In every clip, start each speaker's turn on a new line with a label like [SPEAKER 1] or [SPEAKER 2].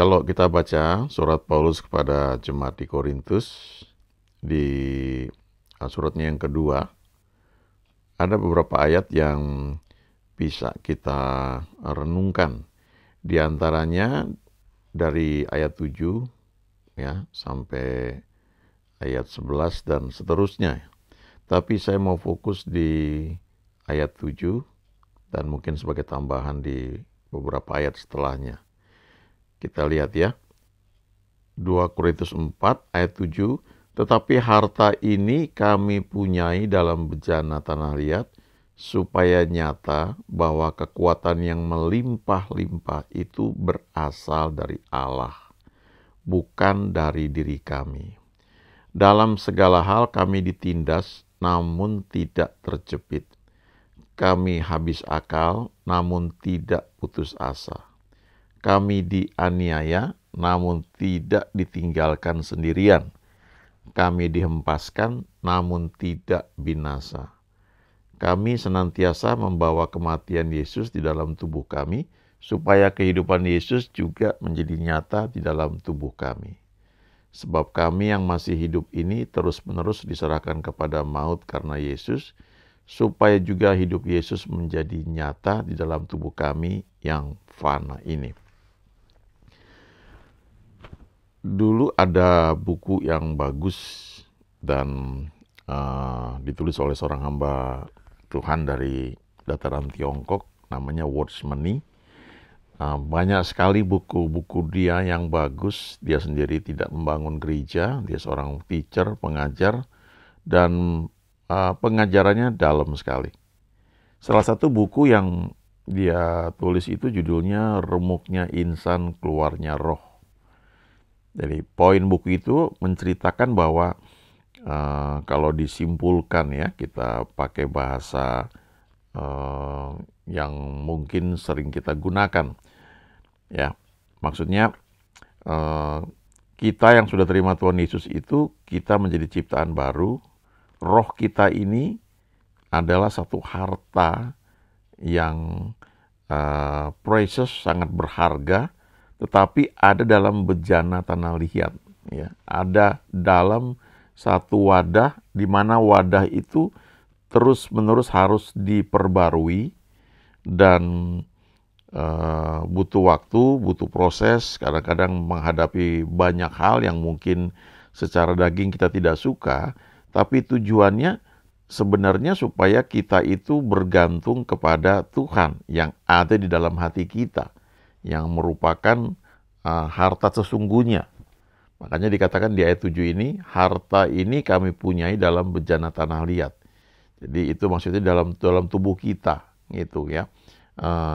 [SPEAKER 1] Kalau kita baca surat Paulus kepada jemaat di Korintus, di suratnya yang kedua, ada beberapa ayat yang bisa kita renungkan. Di antaranya dari ayat 7 ya sampai ayat 11 dan seterusnya. Tapi saya mau fokus di ayat 7 dan mungkin sebagai tambahan di beberapa ayat setelahnya. Kita lihat ya. 2 Korintus 4 ayat 7, tetapi harta ini kami punyai dalam bejana tanah liat, supaya nyata bahwa kekuatan yang melimpah-limpah itu berasal dari Allah, bukan dari diri kami. Dalam segala hal kami ditindas, namun tidak terjepit. Kami habis akal, namun tidak putus asa. Kami dianiaya, namun tidak ditinggalkan sendirian. Kami dihempaskan, namun tidak binasa. Kami senantiasa membawa kematian Yesus di dalam tubuh kami, supaya kehidupan Yesus juga menjadi nyata di dalam tubuh kami. Sebab kami yang masih hidup ini terus-menerus diserahkan kepada maut karena Yesus, supaya juga hidup Yesus menjadi nyata di dalam tubuh kami yang fana ini. Dulu ada buku yang bagus dan ditulis oleh seorang hamba Tuhan dari dataran Tiongkok, namanya Watchmeni. Banyak sekali buku-buku dia yang bagus. Dia sendiri tidak membangun gereja, dia seorang teacher, pengajar, dan pengajarannya dalam sekali. Salah satu buku yang dia tulis itu judulnya Remuknya Insan Keluarnya Roh. Jadi poin buku itu menceritakan bahwa kalau disimpulkan ya, kita pakai bahasa yang mungkin sering kita gunakan. Ya, maksudnya kita yang sudah terima Tuhan Yesus itu, kita menjadi ciptaan baru. Roh kita ini adalah satu harta yang precious, sangat berharga, tetapi ada dalam bejana tanah liat, ya. Ada dalam satu wadah, di mana wadah itu terus-menerus harus diperbarui dan butuh waktu, butuh proses, kadang-kadang menghadapi banyak hal yang mungkin secara daging kita tidak suka, tapi tujuannya sebenarnya supaya kita itu bergantung kepada Tuhan yang ada di dalam hati kita, yang merupakan harta sesungguhnya. Makanya dikatakan di ayat 7 ini, harta ini kami punyai dalam bejana tanah liat. Jadi itu maksudnya dalam tubuh kita, gitu ya.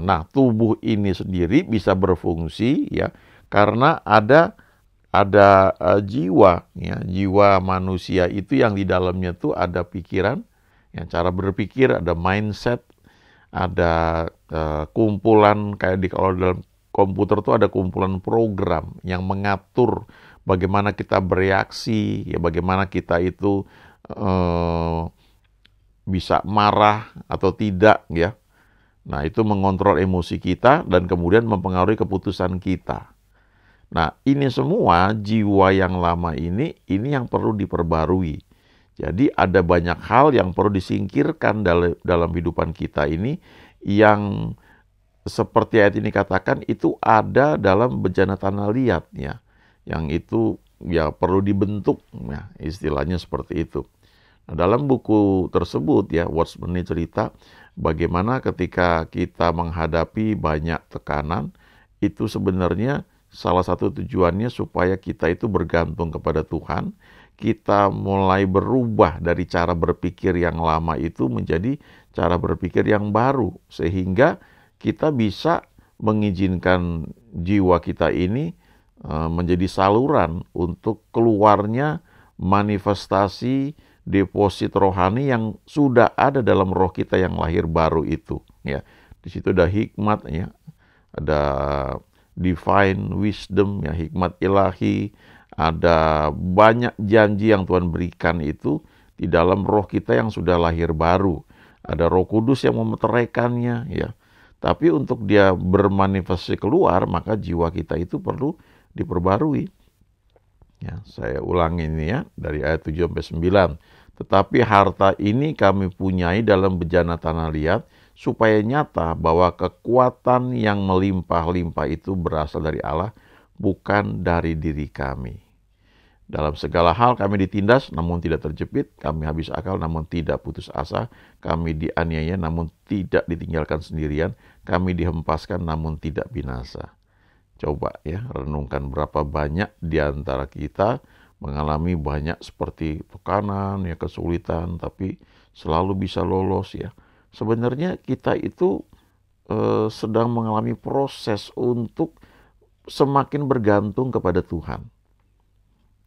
[SPEAKER 1] Nah, tubuh ini sendiri bisa berfungsi ya karena ada jiwa, ya, jiwa manusia itu yang di dalamnya tuh ada pikiran, ya, cara berpikir, ada mindset, ada kumpulan kayak kalau dalam komputer tuh ada kumpulan program yang mengatur bagaimana kita bereaksi, ya, bagaimana kita itu bisa marah atau tidak, ya. Nah, itu mengontrol emosi kita dan kemudian mempengaruhi keputusan kita. Nah, ini semua jiwa yang lama ini yang perlu diperbarui. Jadi ada banyak hal yang perlu disingkirkan dalam kehidupan kita ini yang seperti ayat ini katakan itu ada dalam bejana tanah liat, ya. Yang itu ya perlu dibentuk, ya, istilahnya seperti itu. Nah, dalam buku tersebut ya, Watchmeni cerita bagaimana ketika kita menghadapi banyak tekanan, itu sebenarnya salah satu tujuannya supaya kita itu bergantung kepada Tuhan. Kita mulai berubah dari cara berpikir yang lama itu menjadi cara berpikir yang baru, sehingga kita bisa mengizinkan jiwa kita ini menjadi saluran untuk keluarnya manifestasi deposit rohani yang sudah ada dalam roh kita yang lahir baru itu, ya. Di situ ada hikmat, ya, ada divine wisdom, ya, hikmat ilahi, ada banyak janji yang Tuhan berikan itu di dalam roh kita yang sudah lahir baru. Ada Roh Kudus yang memeteraikannya, ya. Tapi untuk dia bermanifestasi keluar, maka jiwa kita itu perlu diperbarui. Ya, saya ulangi ini ya, dari ayat 7 sampai 9. Tetapi harta ini kami punyai dalam bejana tanah liat, supaya nyata bahwa kekuatan yang melimpah-limpah itu berasal dari Allah, bukan dari diri kami. Dalam segala hal kami ditindas, namun tidak terjepit. Kami habis akal, namun tidak putus asa. Kami dianiaya, namun tidak ditinggalkan sendirian. Kami dihempaskan, namun tidak binasa. Coba ya, renungkan berapa banyak di antara kita mengalami banyak seperti tekanan, ya kesulitan, tapi selalu bisa lolos ya. Sebenarnya kita itu sedang mengalami proses untuk semakin bergantung kepada Tuhan.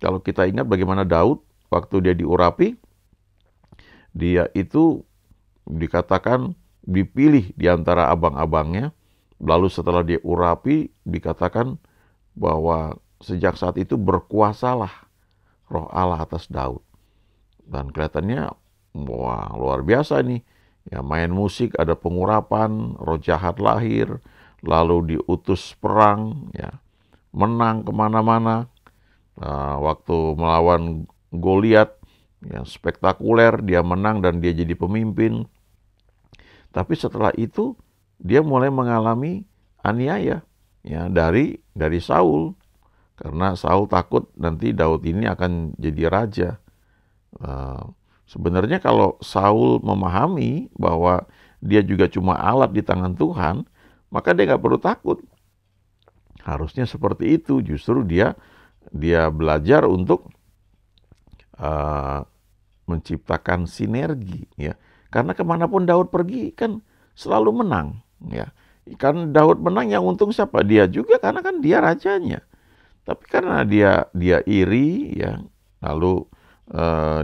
[SPEAKER 1] Kalau kita ingat bagaimana Daud waktu dia diurapi, dia itu dikatakan dipilih di antara abang-abangnya, lalu setelah dia urapi dikatakan bahwa sejak saat itu berkuasalah Roh Allah atas Daud. Dan kelihatannya wah luar biasa nih. Ya, main musik, ada pengurapan, roh jahat lahir, lalu diutus perang, ya, menang kemana-mana. Waktu melawan Goliat, ya, spektakuler, dia menang dan dia jadi pemimpin. Tapi setelah itu dia mulai mengalami aniaya, ya, dari Saul, karena Saul takut nanti Daud ini akan jadi raja. Sebenarnya kalau Saul memahami bahwa dia juga cuma alat di tangan Tuhan, maka dia nggak perlu takut. Harusnya seperti itu. Justru dia belajar untuk menciptakan sinergi, ya. Karena kemanapun Daud pergi kan selalu menang, ya. Kan Daud menang, yang untung siapa? Dia juga, karena kan dia rajanya. Tapi karena dia iri, ya, lalu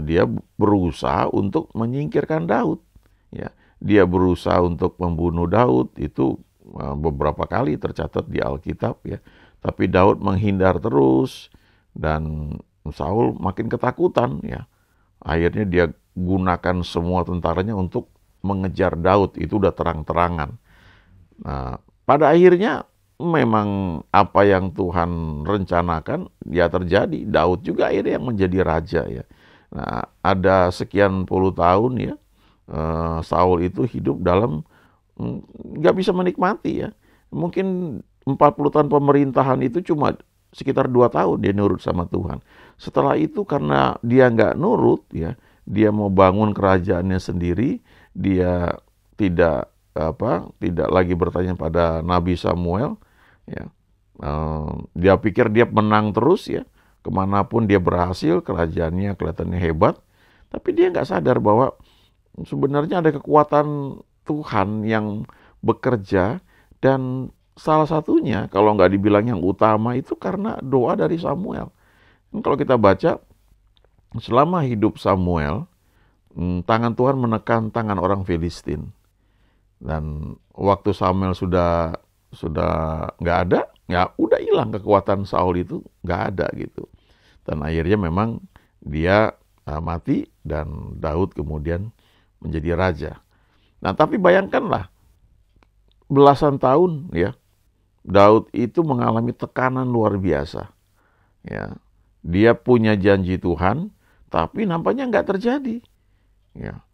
[SPEAKER 1] dia berusaha untuk menyingkirkan Daud, ya. Dia berusaha untuk membunuh Daud, itu beberapa kali tercatat di Alkitab, ya. Tapi Daud menghindar terus dan Saul makin ketakutan, ya. Akhirnya dia gunakan semua tentaranya untuk mengejar Daud, itu udah terang-terangan. Nah, pada akhirnya memang apa yang Tuhan rencanakan ya terjadi. Daud juga akhirnya yang menjadi raja, ya. Nah, ada sekian puluh tahun, ya, Saul itu hidup dalam nggak bisa menikmati, ya. Mungkin 40 tahun pemerintahan itu cuma sekitar 2 tahun dia nurut sama Tuhan. Setelah itu karena dia nggak nurut, ya, dia mau bangun kerajaannya sendiri, dia tidak lagi bertanya pada Nabi Samuel, ya. Dia pikir dia menang terus, ya. Kemanapun dia berhasil, kerajaannya kelihatannya hebat. Tapi dia nggak sadar bahwa sebenarnya ada kekuatan Tuhan yang bekerja. Dan salah satunya, kalau nggak dibilang yang utama, itu karena doa dari Samuel. Kalau kita baca, selama hidup Samuel, tangan Tuhan menekan tangan orang Filistin. Dan waktu Samuel sudah nggak ada, ya udah hilang kekuatan Saul itu, nggak ada gitu. Dan akhirnya memang dia mati dan Daud kemudian menjadi raja. Nah, tapi bayangkanlah belasan tahun, ya, Daud itu mengalami tekanan luar biasa, ya. Dia punya janji Tuhan, tapi nampaknya nggak terjadi, ya.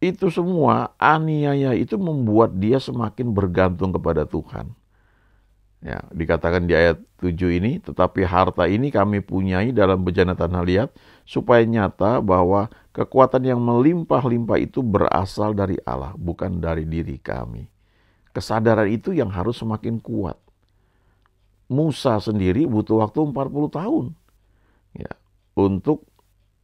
[SPEAKER 1] Itu semua aniaya itu membuat dia semakin bergantung kepada Tuhan. Ya, dikatakan di ayat 7 ini, tetapi harta ini kami punyai dalam bejana tanah liat, supaya nyata bahwa kekuatan yang melimpah-limpah itu berasal dari Allah, bukan dari diri kami. Kesadaran itu yang harus semakin kuat. Musa sendiri butuh waktu 40 tahun, ya, untuk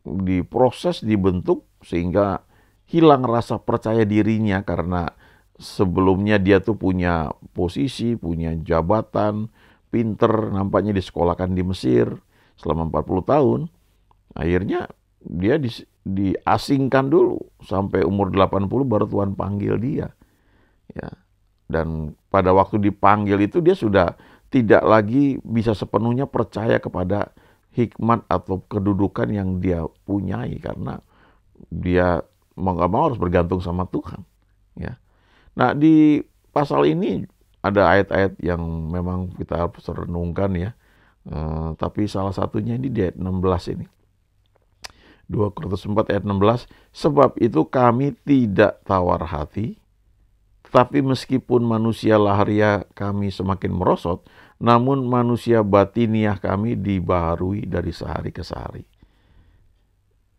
[SPEAKER 1] diproses, dibentuk, sehingga hilang rasa percaya dirinya, karena sebelumnya dia tuh punya posisi, punya jabatan, pinter, nampaknya disekolahkan di Mesir selama 40 tahun. Akhirnya dia diasingkan dulu sampai umur 80 baru Tuhan panggil dia, ya. Dan pada waktu dipanggil itu dia sudah tidak lagi bisa sepenuhnya percaya kepada hikmat atau kedudukan yang dia punyai, karena dia mau gak mau harus bergantung sama Tuhan, ya. Nah, di pasal ini ada ayat-ayat yang memang kita harus renungkan, ya. Tapi salah satunya ini di ayat 16 ini. 2 Korintus 4 ayat 16, sebab itu kami tidak tawar hati, tetapi meskipun manusia lahiriah kami semakin merosot, namun manusia batiniah kami dibaharui dari sehari ke sehari.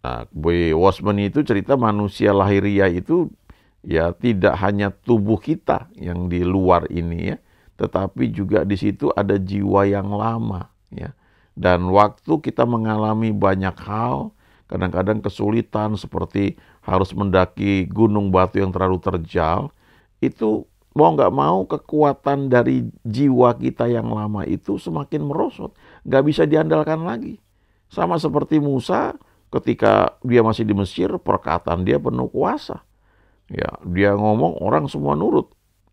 [SPEAKER 1] Nah, Boy Wasman itu cerita manusia lahiriah itu ya tidak hanya tubuh kita yang di luar ini ya, tetapi juga di situ ada jiwa yang lama ya. Dan waktu kita mengalami banyak hal, kadang-kadang kesulitan seperti harus mendaki gunung batu yang terlalu terjal, itu mau nggak mau kekuatan dari jiwa kita yang lama itu semakin merosot, nggak bisa diandalkan lagi. Sama seperti Musa ketika dia masih di Mesir, perkataan dia penuh kuasa. Ya, dia ngomong orang semua nurut.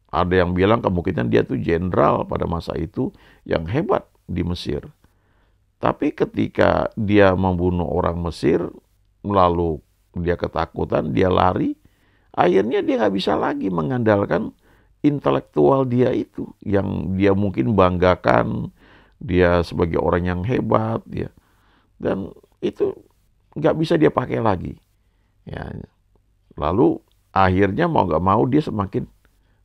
[SPEAKER 1] Ada yang bilang kemungkinan dia tuh jenderal pada masa itu yang hebat di Mesir. Tapi ketika dia membunuh orang Mesir, lalu dia ketakutan, dia lari, akhirnya dia nggak bisa lagi mengandalkan intelektual dia itu, yang dia mungkin banggakan, dia sebagai orang yang hebat, ya. Dan itu nggak bisa dia pakai lagi. Ya. Lalu akhirnya mau nggak mau dia semakin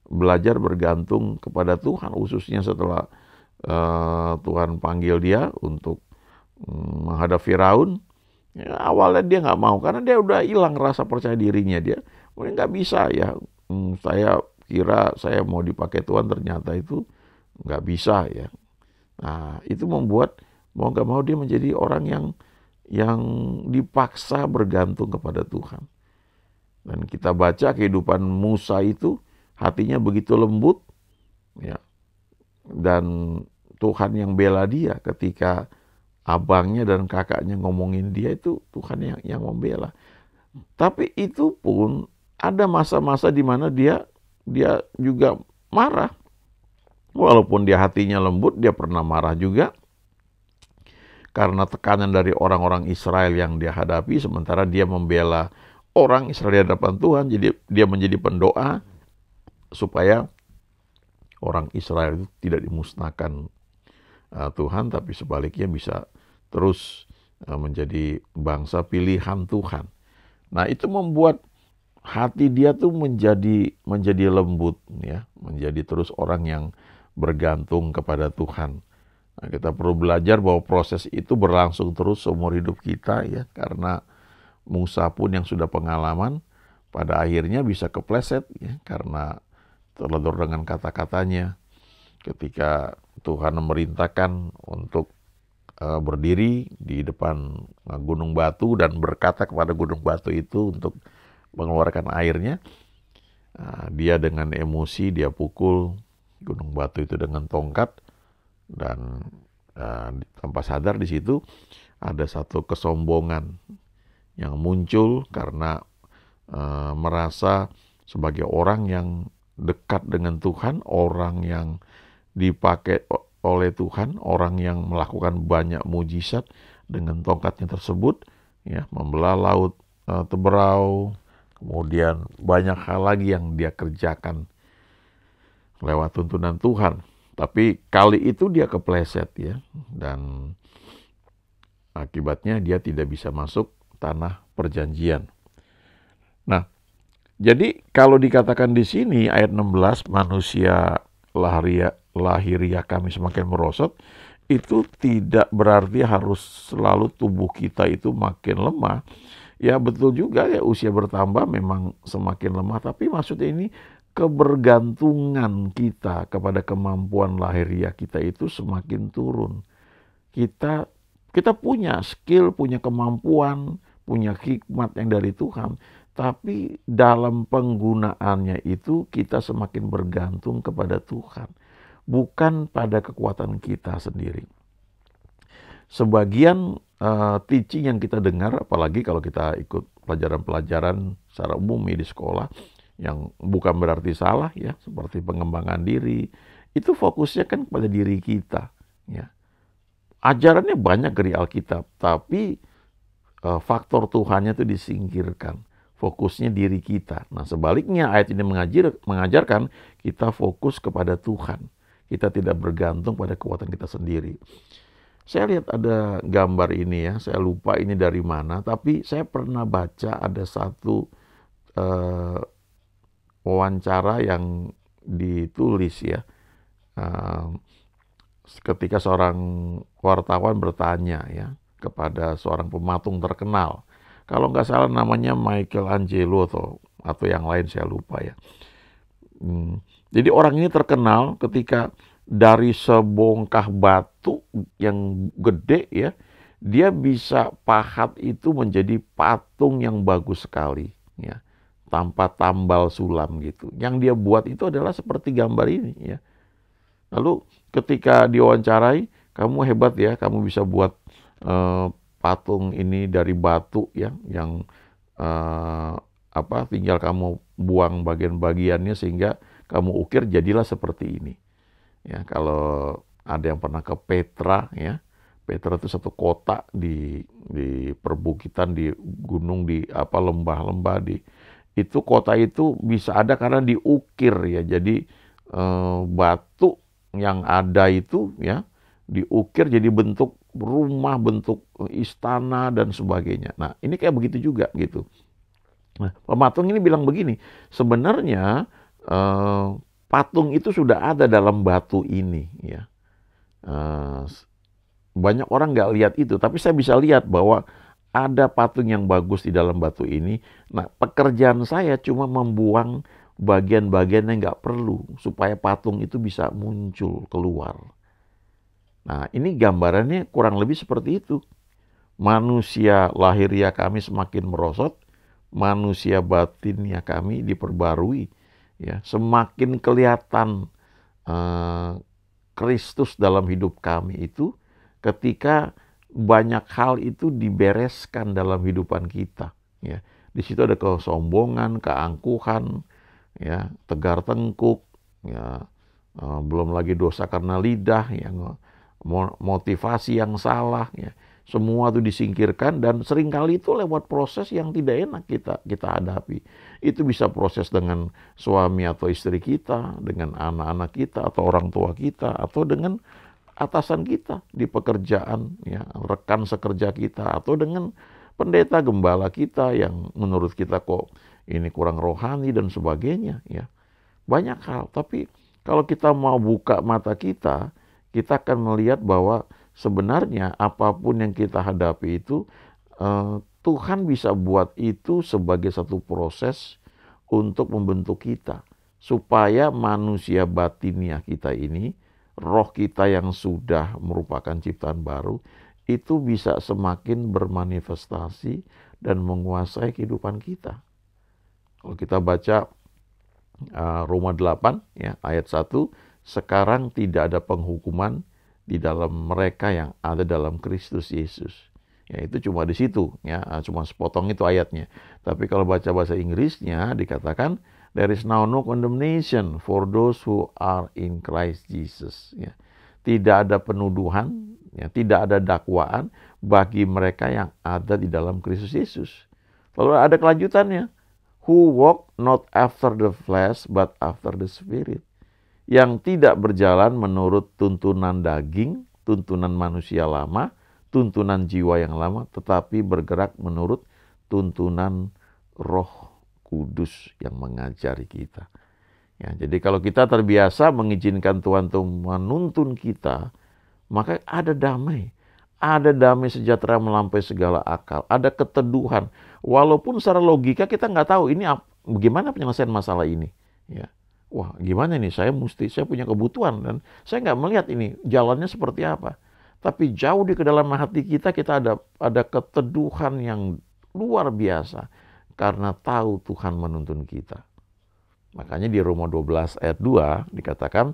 [SPEAKER 1] belajar bergantung kepada Tuhan, khususnya setelah Tuhan panggil dia untuk menghadap Firaun. Ya, awalnya dia nggak mau karena dia udah hilang rasa percaya dirinya dia. Mungkin nggak bisa ya. Saya kira saya mau dipakai Tuhan, ternyata itu nggak bisa ya. Nah, itu membuat mau nggak mau dia menjadi orang yang dipaksa bergantung kepada Tuhan. Dan kita baca kehidupan Musa itu hatinya begitu lembut ya. Dan Tuhan yang bela dia ketika abangnya dan kakaknya ngomongin dia, itu Tuhan yang membela. Tapi itu pun ada masa-masa di mana dia juga marah. Walaupun dia hatinya lembut, dia pernah marah juga karena tekanan dari orang-orang Israel yang dia hadapi, sementara dia membela orang Israel di hadapan Tuhan. Jadi dia menjadi pendoa supaya orang Israel itu tidak dimusnahkan Tuhan, tapi sebaliknya bisa terus menjadi bangsa pilihan Tuhan. Nah, itu membuat hati dia tuh menjadi lembut ya, menjadi terus orang yang bergantung kepada Tuhan. Nah, kita perlu belajar bahwa proses itu berlangsung terus seumur hidup kita ya, karena Musa pun yang sudah pengalaman pada akhirnya bisa kepleset ya, karena terledor dengan kata-katanya ketika Tuhan memerintahkan untuk berdiri di depan gunung batu dan berkata kepada gunung batu itu untuk mengeluarkan airnya. Dia dengan emosi dia pukul gunung batu itu dengan tongkat, dan tanpa sadar di situ ada satu kesombongan yang muncul karena merasa sebagai orang yang dekat dengan Tuhan, orang yang dipakai oleh Tuhan, orang yang melakukan banyak mujizat dengan tongkatnya tersebut, ya, membelah laut Teberau, kemudian banyak hal lagi yang dia kerjakan lewat tuntunan Tuhan. Tapi kali itu dia kepleset ya, dan akibatnya dia tidak bisa masuk tanah perjanjian. Nah, jadi kalau dikatakan di sini ayat 16, manusia lahiriah kami semakin merosot, itu tidak berarti harus selalu tubuh kita itu makin lemah. Ya betul juga ya, usia bertambah memang semakin lemah, tapi maksudnya ini kebergantungan kita kepada kemampuan lahiriah kita itu semakin turun. Kita punya skill, punya kemampuan, punya hikmat yang dari Tuhan, tapi dalam penggunaannya itu kita semakin bergantung kepada Tuhan, bukan pada kekuatan kita sendiri. Sebagian teaching yang kita dengar, apalagi kalau kita ikut pelajaran-pelajaran secara umum di sekolah, yang bukan berarti salah ya, seperti pengembangan diri, itu fokusnya kan pada diri kita ya. Ajarannya banyak dari Alkitab, tapi faktor Tuhannya itu disingkirkan. Fokusnya diri kita. Nah, sebaliknya ayat ini mengajarkan kita fokus kepada Tuhan. Kita tidak bergantung pada kekuatan kita sendiri. Saya lihat ada gambar ini ya, saya lupa ini dari mana, tapi saya pernah baca ada satu eh, wawancara yang ditulis ya, eh, ketika seorang wartawan bertanya ya kepada seorang pematung terkenal, kalau nggak salah namanya Michelangelo atau yang lain saya lupa ya. Jadi orang ini terkenal ketika dari sebongkah batu yang gede ya, dia bisa pahat itu menjadi patung yang bagus sekali ya, tanpa tambal sulam gitu. Yang dia buat itu adalah seperti gambar ini ya. Lalu ketika diwawancarai, kamu hebat ya, kamu bisa buat eh, patung ini dari batu ya, yang eh, tinggal kamu buang bagian-bagiannya sehingga kamu ukir jadilah seperti ini. Ya, kalau ada yang pernah ke Petra ya, Petra itu satu kota di perbukitan, di gunung, di lembah-lembah, itu kota itu bisa ada karena diukir ya. Jadi batu yang ada itu ya diukir jadi bentuk rumah, bentuk istana dan sebagainya. Nah, ini kayak begitu juga gitu. Nah, pematung ini bilang begini, sebenarnya patung itu sudah ada dalam batu ini ya. Eh, Banyak orang nggak lihat itu, tapi saya bisa lihat bahwa ada patung yang bagus di dalam batu ini. Nah, pekerjaan saya cuma membuang bagian-bagian yang nggak perlu supaya patung itu bisa muncul keluar. Nah, ini gambarannya kurang lebih seperti itu. Manusia lahiriah kami semakin merosot, manusia batinnya kami diperbarui. Ya, semakin kelihatan eh, Kristus dalam hidup kami itu ketika banyak hal itu dibereskan dalam hidupan kita. Ya, di situ ada kesombongan, keangkuhan, ya, tegar tengkuk, ya, belum lagi dosa karena lidah, yang motivasi yang salah, ya. Semua itu disingkirkan dan seringkali itu lewat proses yang tidak enak kita hadapi. Itu bisa proses dengan suami atau istri kita, dengan anak-anak kita atau orang tua kita, atau dengan atasan kita di pekerjaan, ya, rekan sekerja kita, atau dengan pendeta gembala kita yang menurut kita kok ini kurang rohani dan sebagainya, ya. Banyak hal, tapi kalau kita mau buka mata kita akan melihat bahwa sebenarnya apapun yang kita hadapi itu Tuhan bisa buat itu sebagai satu proses untuk membentuk kita supaya manusia batiniah kita ini, roh kita yang sudah merupakan ciptaan baru, itu bisa semakin bermanifestasi dan menguasai kehidupan kita. Kalau kita baca Roma 8 ya, ayat 1, sekarang tidak ada penghukuman di dalam mereka yang ada dalam Kristus Yesus. Ya, itu cuma di situ ya, cuma sepotong itu ayatnya. Tapi kalau baca bahasa Inggrisnya dikatakan there is now no condemnation for those who are in Christ Jesus ya. Tidak ada penuduhan, ya, tidak ada dakwaan bagi mereka yang ada di dalam Kristus Yesus. Lalu ada kelanjutannya, who walk not after the flesh but after the spirit. Yang tidak berjalan menurut tuntunan daging, tuntunan manusia lama, tuntunan jiwa yang lama, tetapi bergerak menurut tuntunan Roh Kudus yang mengajari kita. Ya, jadi kalau kita terbiasa mengizinkan Tuhan untuk menuntun kita, maka ada damai. Ada damai sejahtera melampaui segala akal. Ada keteduhan. Walaupun secara logika kita nggak tahu ini bagaimana penyelesaian masalah ini. Ya. Wah, gimana nih? Saya punya kebutuhan dan saya nggak melihat ini jalannya seperti apa. Tapi jauh di kedalaman hati kita ada keteduhan yang luar biasa karena tahu Tuhan menuntun kita. Makanya di Roma 12 ayat 2 dikatakan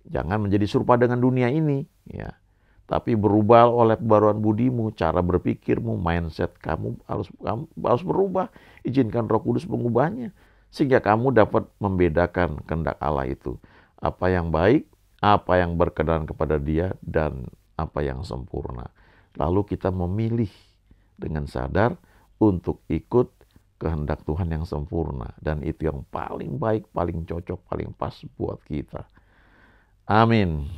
[SPEAKER 1] jangan menjadi serupa dengan dunia ini, ya. Tapi berubah oleh pembaruan budimu, cara berpikirmu, mindset kamu harus berubah. Izinkan Roh Kudus mengubahnya sehingga kamu dapat membedakan kehendak Allah itu. Apa yang baik, apa yang berkenan kepada Dia, dan apa yang sempurna. Lalu kita memilih dengan sadar untuk ikut kehendak Tuhan yang sempurna. Dan itu yang paling baik, paling cocok, paling pas buat kita. Amin.